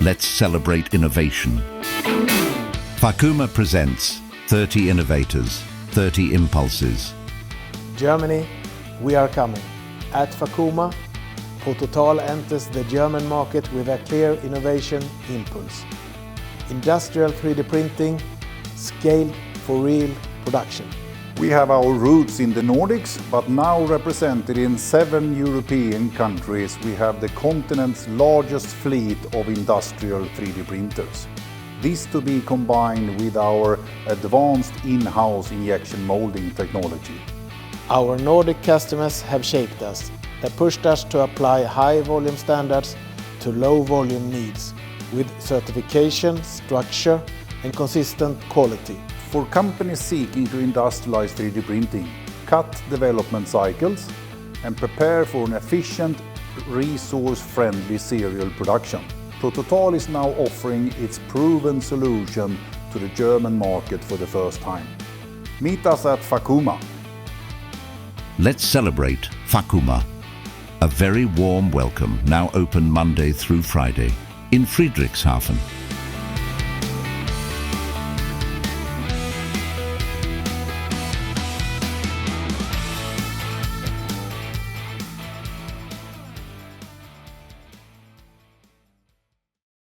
Let's celebrate innovation. Fakuma presents 30 innovators, 30 impulses. Germany, we are coming. At Fakuma, Prototal enters the German market with a clear innovation impulse. Industrial 3D printing, scaled for real production. We have our roots in the Nordics, but now represented in 7 European countries, we have the continent's largest fleet of industrial 3D printers. This to be combined with our advanced in-house injection molding technology. Our Nordic customers have shaped us. They pushed us to apply high volume standards to low volume needs, with certification, structure and consistent quality. For companies seeking to industrialize 3D printing, cut development cycles and prepare for an efficient, resource-friendly serial production, Prototal is now offering its proven solution to the German market for the first time. Meet us at Fakuma. Let's celebrate Fakuma. A very warm welcome, now open Monday through Friday in Friedrichshafen.